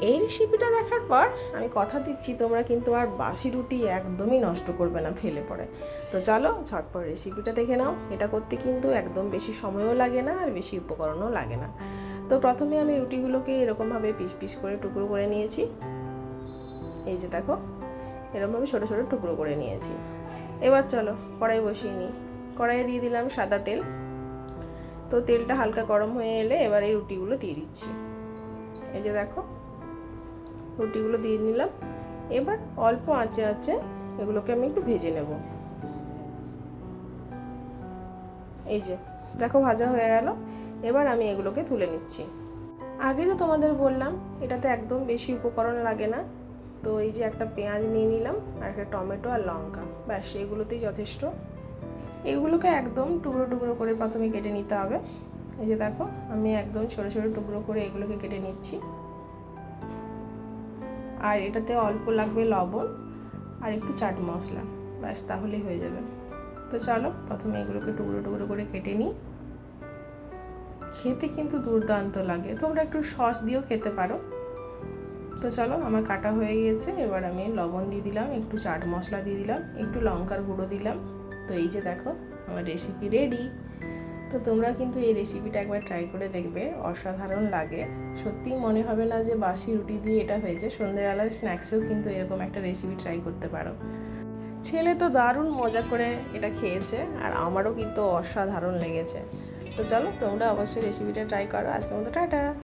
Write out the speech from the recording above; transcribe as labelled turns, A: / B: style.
A: এই রেসিপিটা দেখার পর আমি কথা দিচ্ছি তোমরা কিন্তু আর বাসি রুটি একদমই নষ্ট করবে না ফেলে পড়ে। তো চলো ঝটপট রেসিপিটা দেখে নাও। এটা করতে কিন্তু একদম বেশি সময়ও লাগে না আর বেশি উপকরণও লাগে না। তো প্রথমে আমি রুটিগুলোকে এরকমভাবে পিস পিস করে টুকরো করে নিয়েছি। এই যে দেখো, এরকমভাবে ছোটো ছোটো টুকরো করে নিয়েছি। এবার চলো কড়াই বসিয়ে নিই। কড়াইয়ে দিয়ে দিলাম সাদা তেল। তো তেলটা হালকা গরম হয়ে এলে এবার এই রুটিগুলো দিয়ে দিচ্ছি। এই যে দেখো, রুটিগুলো দিয়ে নিলাম। এবার অল্প আঁচে আঁচে এগুলোকে আমি একটু ভেজে নেব। এই যে দেখো, ভাজা হয়ে গেল। এবার আমি এগুলোকে তুলে নিচ্ছি। আগে তো তোমাদের বললাম এটাতে একদম বেশি উপকরণ লাগে না। তো এই যে একটা পেঁয়াজ নিয়ে নিলাম আর একটা টমেটো আর লঙ্কা, ব্যাস এগুলোতেই যথেষ্ট। এগুলোকে একদম টুকরো টুকরো করে প্রথমে কেটে নিতে হবে। এই যে দেখো, আমি একদম ছোটো ছোটো টুকরো করে এগুলোকে কেটে নিচ্ছি। আর এটাতে অল্প লাগবে লবণ আর একটু চাট মশলা, ব্যাস তাহলেই হয়ে যাবে। তো চলো প্রথমে এগুলোকে টুকরো টুকরো করে কেটে নিই। খেতে কিন্তু দুর্দান্ত লাগে, তোমরা একটু সস দিয়েও খেতে পারো। তো চলো, আমার কাটা হয়ে গিয়েছে। এবার আমি লবণ দিয়ে দিলাম, একটু চাট মশলা দিয়ে দিলাম, একটু লঙ্কার গুঁড়ো দিলাম। তো এই যে দেখো, আমার রেসিপি রেডি। তো তোমরা কিন্তু এই রেসিপিটা একবার ট্রাই করে দেখবে, অসাধারণ লাগে। সত্যিই মনে হবে না যে বাসি রুটি দিয়ে এটা হয়েছে। সন্ধ্যেবেলায় স্ন্যাক্সেও কিন্তু এরকম একটা রেসিপি ট্রাই করতে পারো। ছেলে তো দারুণ মজা করে এটা খেয়েছে আর আমারও কিন্তু অসাধারণ লেগেছে। তো চলো তোমরা অবশ্যই রেসিপিটা ট্রাই করো। আজকের মতো টাটা।